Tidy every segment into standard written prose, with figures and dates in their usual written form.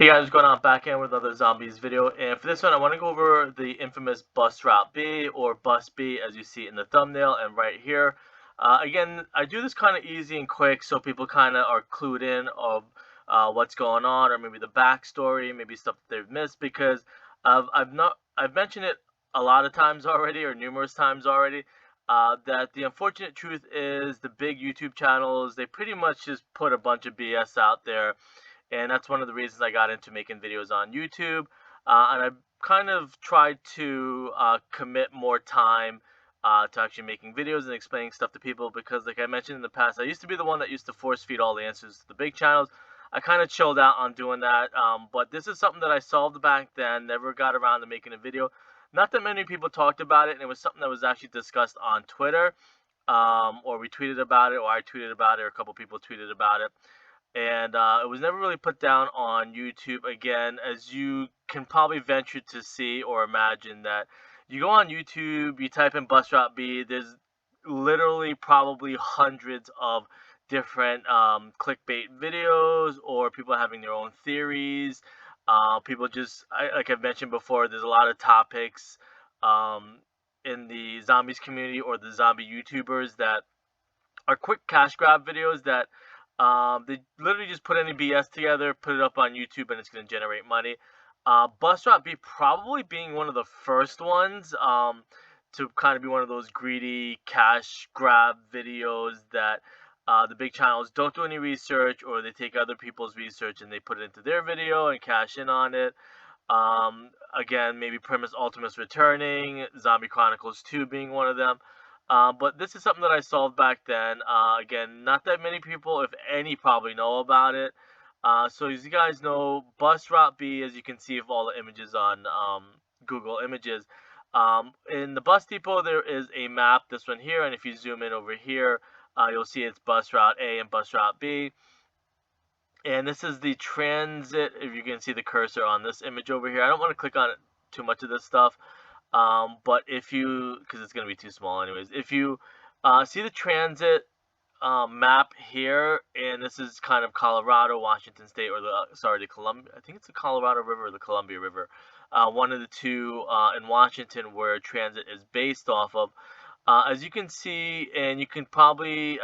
Hey guys, going on back in with another zombies video, and for this one I want to go over the infamous bus route B, or bus B, as you see in the thumbnail and right here. Again, I do this kind of easy and quick so people kind of are clued in of what's going on, or maybe the backstory, maybe stuff that they've missed, because I've mentioned it a lot of times already, or numerous times already, that the unfortunate truth is the big YouTube channels, they pretty much just put a bunch of BS out there, and that's one of the reasons I got into making videos on YouTube. And I kind of tried to commit more time to actually making videos and explaining stuff to people, because, like I mentioned in the past, I used to be the one that used to force feed all the answers to the big channels. I kind of chilled out on doing that, but this is something that I solved back then, never got around to making a video. Not that many people talked about it, and it was something that was actually discussed on Twitter, or we tweeted about it, or I tweeted about it, or a couple people tweeted about it, and it was never really put down on YouTube. Again, as you can probably venture to see or imagine, that you go on YouTube, you type in bus route B, there's literally probably hundreds of different clickbait videos, or people having their own theories. People just, like I've mentioned before, there's a lot of topics um, in the zombies community, or the zombie YouTubers, that are quick cash grab videos that they literally just put any BS together, put it up on YouTube, and it's going to generate money. Bus Route B probably being one of the first ones to kind of be one of those greedy cash grab videos that the big channels don't do any research, or they take other people's research and they put it into their video and cash in on it. Again, maybe Primus Ultimus returning, Zombie Chronicles 2 being one of them. But this is something that I solved back then. Again, not that many people, if any, probably know about it. So as you guys know, Bus Route B, as you can see of all the images on Google Images, in the bus depot there is a map, this one here, and if you zoom in over here, you'll see it's Bus Route A and Bus Route B. And this is the transit, if you can see the cursor on this image over here. I don't want to click on it, too much of this stuff. But if you, because it's going to be too small anyways, if you see the transit map here, and this is kind of Colorado, Washington State, or the Columbia, I think it's the Colorado River or the Columbia River, one of the two in Washington, where transit is based off of. As you can see, and you can probably,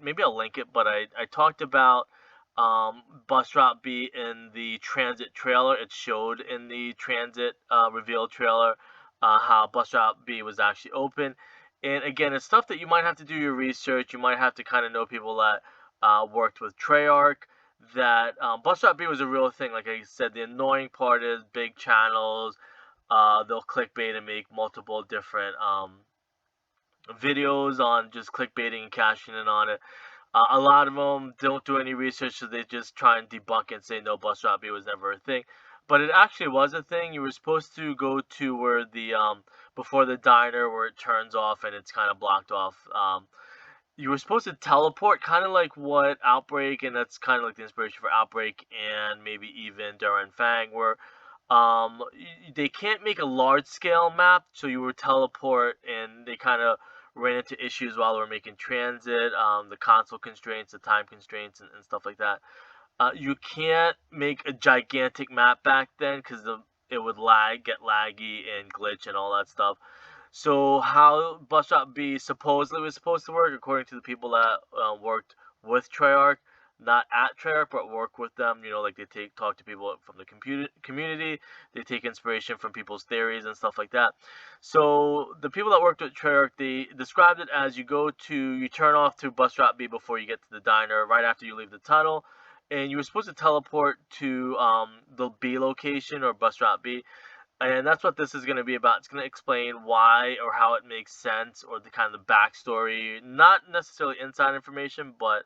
maybe I'll link it, but I talked about bus route B in the transit trailer. It showed in the transit reveal trailer how bus route B was actually open. And again, it's stuff that you might have to do your research. You might have to kind of know people that worked with Treyarch. That bus route B was a real thing. Like I said, the annoying part is big channels. They'll clickbait and make multiple different videos on just clickbaiting and cashing in on it. A lot of them don't do any research, so they just try and debunk and say no, bus route B was never a thing. But it actually was a thing. You were supposed to go to where the before the diner, where it turns off and it's kind of blocked off. You were supposed to teleport, kind of like what Outbreak, and that's kind of like the inspiration for Outbreak, and maybe even Duran Fang, where they can't make a large scale map, so you would teleport, and they kind of ran into issues while we were making transit, the console constraints, the time constraints, and stuff like that. You can't make a gigantic map back then, because it would get laggy and glitch and all that stuff. So how Bus Route B supposedly was supposed to work, according to the people that worked with Treyarch, not at Treyarch, but work with them. You know, like they talk to people from the community, they take inspiration from people's theories and stuff like that. So the people that worked with Treyarch, they described it as you turn off to Bus Route B before you get to the diner, right after you leave the tunnel, and you were supposed to teleport to the B location, or Bus Route B. And that's what this is going to be about. It's going to explain why, or how it makes sense, or the kind of the backstory. Not necessarily inside information, but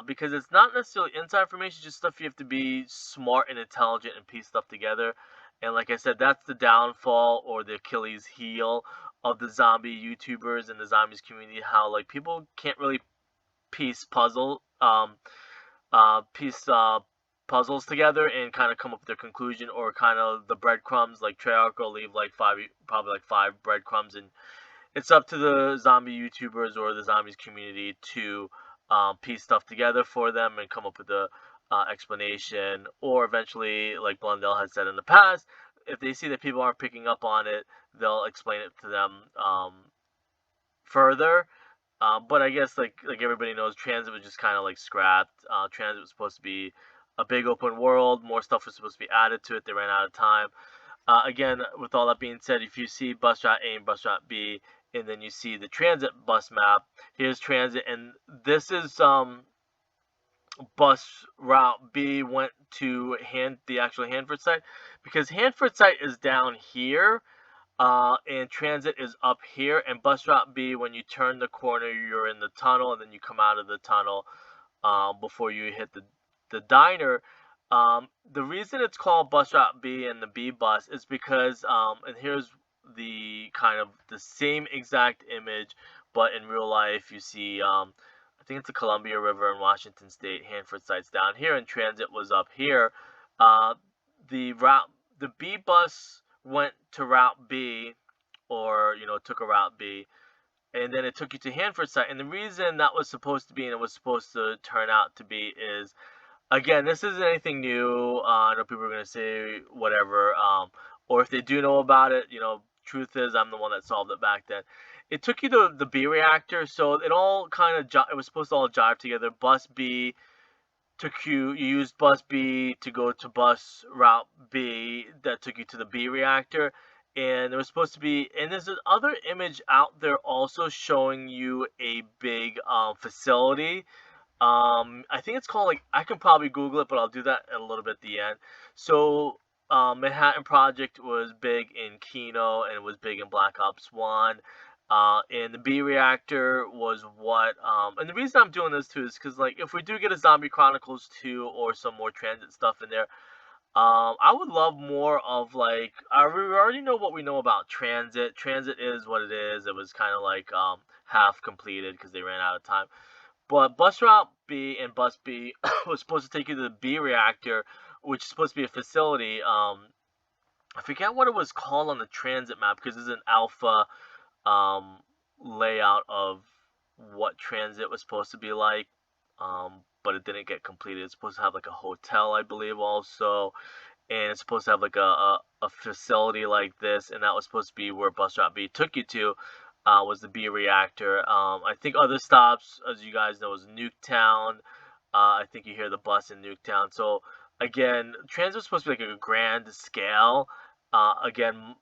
because it's not necessarily inside information, just stuff you have to be smart and intelligent and piece stuff together. And like I said, that's the downfall, or the Achilles heel of the zombie YouTubers and the zombies community. How, like, people can't really piece puzzles together and kind of come up with their conclusion, or kind of the breadcrumbs. Like Treyarch will leave like probably like five breadcrumbs, and it's up to the zombie YouTubers or the zombies community to piece stuff together for them and come up with explanation, or eventually, like Blundell has said in the past, if they see that people aren't picking up on it, they'll explain it to them further. But I guess like everybody knows, Transit was just kind of like scrapped. Transit was supposed to be a big open world. More stuff was supposed to be added to it. They ran out of time. Again, with all that being said, if you see bus route A and bus route B, and then you see the transit bus map, here's transit, and this is bus route B went to the actual Hanford site, because Hanford site is down here, and transit is up here, and bus route B, when you turn the corner, you're in the tunnel, and then you come out of the tunnel before you hit the diner. The reason it's called bus route B and the B bus is because, and here's the kind of the same exact image, but in real life you see, I think it's the Columbia River in Washington State. Hanford site's down here, and transit was up here. Uh, the B bus went to route B, or took a route B, and then it took you to Hanford site. And the reason that was supposed to be, and it was supposed to turn out to be, is, again, this isn't anything new. I know people are going to say whatever, or if they do know about it, truth is, I'm the one that solved it back then. It took you to the B reactor, so it all kind of, it was supposed to all jive together. Bus B took you used bus B to go to bus route B that took you to the B reactor. And there was supposed to be, and there's another image out there also showing you a big facility. I think it's called, like, I can probably Google it, but I'll do that a little bit at the end. So, Manhattan Project was big in Kino, and it was big in Black Ops 1. And the B reactor was what, and the reason I'm doing this too is because, like, if we do get a Zombie Chronicles 2 or some more transit stuff in there, I would love more of, like, we already know what we know about transit. Transit is what it is. It was kind of like half completed because they ran out of time. But bus route B and bus B was supposed to take you to the B reactor, which is supposed to be a facility. I forget what it was called on the transit map, because there's an alpha layout of what transit was supposed to be like, but it didn't get completed. It's supposed to have like a hotel, I believe, also, and it's supposed to have like a facility like this, and that was supposed to be where bus route B took you to. Was the B reactor. I think other stops, as you guys know, is Nuketown. I think you hear the bus in Nuketown. So again, transit was supposed to be like a grand scale. Again,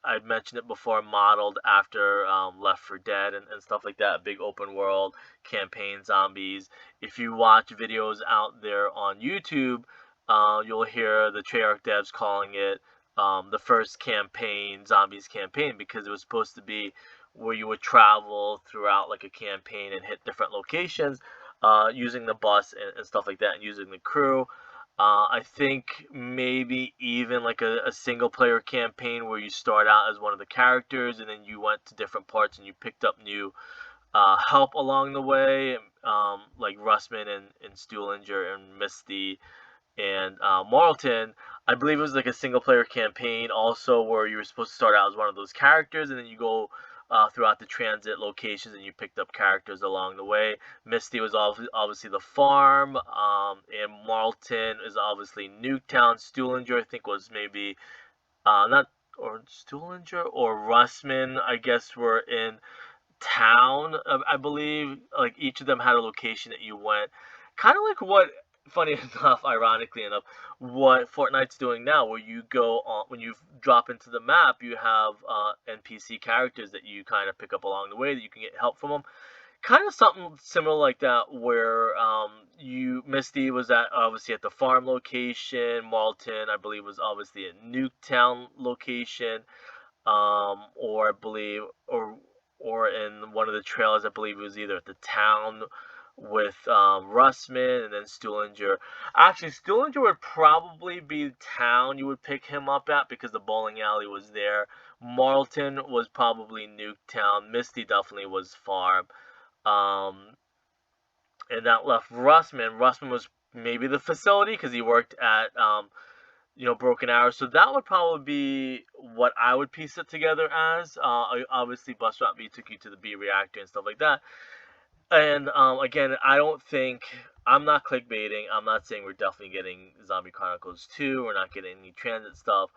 I've mentioned it before, modeled after Left 4 Dead and stuff like that. Big open world campaign zombies. If you watch videos out there on YouTube, you'll hear the Treyarch devs calling it the first campaign, zombies campaign, because it was supposed to be where you would travel throughout like a campaign and hit different locations using the bus and stuff like that, and using the crew. I think maybe even like a single player campaign where you start out as one of the characters, and then you went to different parts and you picked up new help along the way, like Russman and Stuhlinger and Misty and Marlton. I believe it was like a single player campaign also, where you were supposed to start out as one of those characters, and then you go throughout the transit locations and you picked up characters along the way. Misty was obviously the farm, and Marlton is obviously Nuketown. Stuhlinger, I think, was maybe not, or Stuhlinger or Russman, I guess, were in town. I believe like each of them had a location that you went, kind of like what, funny enough, ironically enough, what Fortnite's doing now, where you go on, when you drop into the map, you have NPC characters that you kind of pick up along the way that you can get help from them. Kind of something similar like that, where Misty was obviously at the farm location. Marlton, I believe, was obviously at Nuketown location, or I believe, or in one of the trailers, I believe it was either at the town with Russman, and then Stuhlinger. Actually, Stuhlinger would probably be town you would pick him up at, because the bowling alley was there. Marlton was probably Nuketown. Misty definitely was farm. And that left Russman. Russman was maybe the facility, because he worked at Broken Arrow. So that would probably be what I would piece it together as. Obviously, bus route B took you to the B reactor and stuff like that. And again, I'm not clickbaiting. I'm not saying we're definitely getting Zombie Chronicles 2. We're not getting any transit stuff.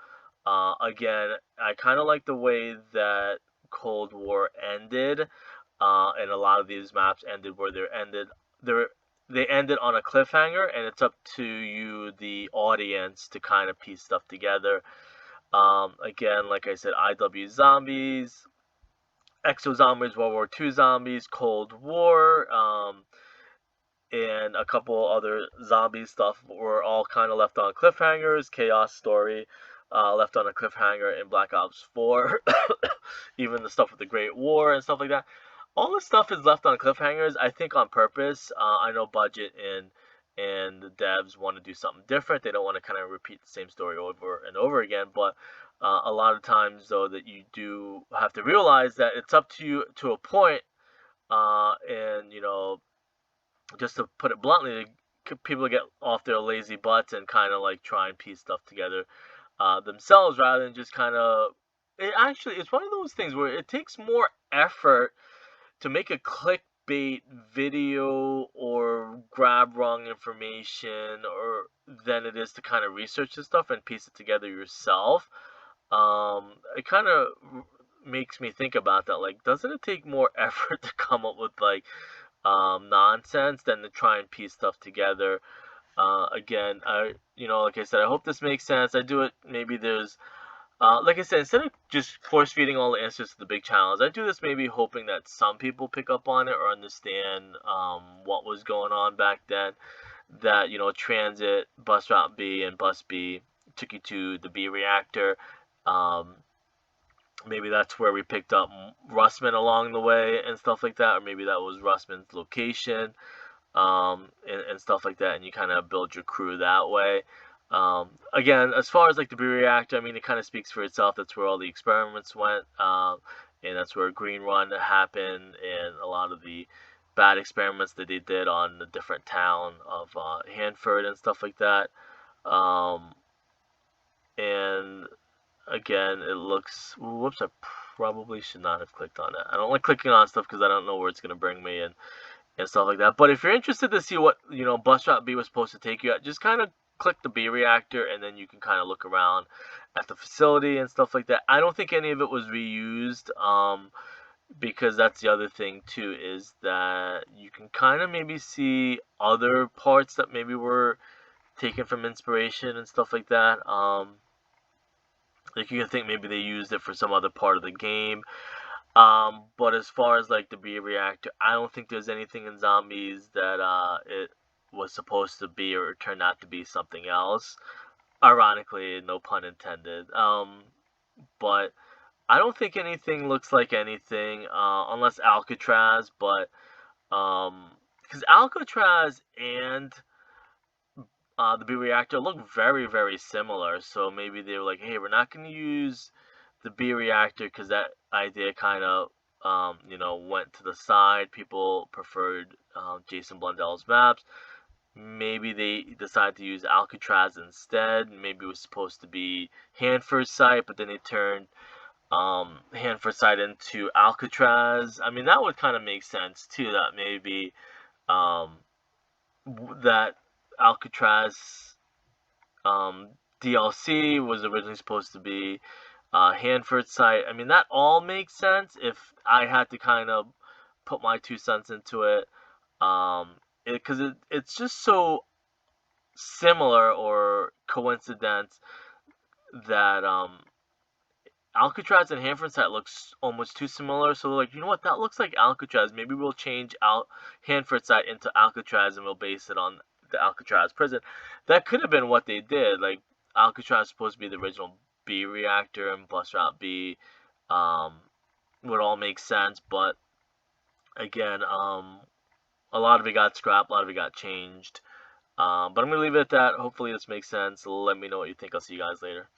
Again, I kind of like the way that Cold War ended, and a lot of these maps ended where they they ended on a cliffhanger, and it's up to you, the audience, to kind of piece stuff together. Again, like I said, IW Zombies, Exo Zombies, World War II Zombies, Cold War, and a couple other zombie stuff were all kind of left on cliffhangers. Chaos Story left on a cliffhanger in Black Ops 4. Even the stuff with the Great War and stuff like that. All this stuff is left on cliffhangers, I think, on purpose. I know budget and the devs want to do something different. They don't want to kind of repeat the same story over and over again. But a lot of times, though, that you do have to realize that it's up to you to a point, and just to put it bluntly, people get off their lazy butts and kind of like try and piece stuff together themselves rather than just kind of. It's one of those things where it takes more effort to make a clickbait video or grab wrong information or than it is to kind of research this stuff and piece it together yourself. It kind of makes me think about that. Like, doesn't it take more effort to come up with like nonsense than to try and piece stuff together? Again, like I said, I hope this makes sense. I do it. Maybe there's, like I said, instead of just force feeding all the answers to the big channels, I do this maybe hoping that some people pick up on it or understand what was going on back then. That Transit, Bus Route B, and Bus B took you to the B reactor. Um, Maybe that's where we picked up Russman along the way and stuff like that, or maybe that was Russman's location, and stuff like that, and you kind of build your crew that way. Again, as far as like the B reactor, I mean, it kind of speaks for itself. That's where all the experiments went, and that's where Green Run happened, and a lot of the bad experiments that they did on the different town of Hanford and stuff like that. Um, and again, it looks. Whoops! I probably should not have clicked on that. I don't like clicking on stuff because I don't know where it's gonna bring me and stuff like that. But if you're interested to see what Bus Route B was supposed to take you at, just kind of click the B reactor, and then you can kind of look around at the facility and stuff like that. I don't think any of it was reused, because that's the other thing too, is that you can kind of maybe see other parts that maybe were taken from inspiration and stuff like that. Like you can think maybe they used it for some other part of the game. But as far as like the B reactor, I don't think there's anything in Zombies that it was supposed to be or turned out to be something else. Ironically, no pun intended. But I don't think anything looks like anything, unless Alcatraz. But because Alcatraz and the B reactor look very, very similar. So maybe they were like, hey, we're not going to use the B reactor because that idea kind of, went to the side. People preferred Jason Blundell's maps. Maybe they decided to use Alcatraz instead. Maybe it was supposed to be Hanford's site, but then they turned Hanford's site into Alcatraz. I mean, that would kind of make sense too. That maybe um, that Alcatraz DLC was originally supposed to be Hanford's site. I mean, that all makes sense if I had to kind of put my 2 cents into it. Because it's just so similar or coincidence that Alcatraz and Hanford site looks almost too similar. So like, you know what? That looks like Alcatraz. Maybe we'll change out Hanford site into Alcatraz and we'll base it on the Alcatraz prison. That could have been what they did. Like Alcatraz is supposed to be the original B reactor and Bus Route B. Would all make sense, but again, a lot of it got scrapped, a lot of it got changed. But I'm gonna leave it at that. Hopefully this makes sense. Let me know what you think. I'll see you guys later.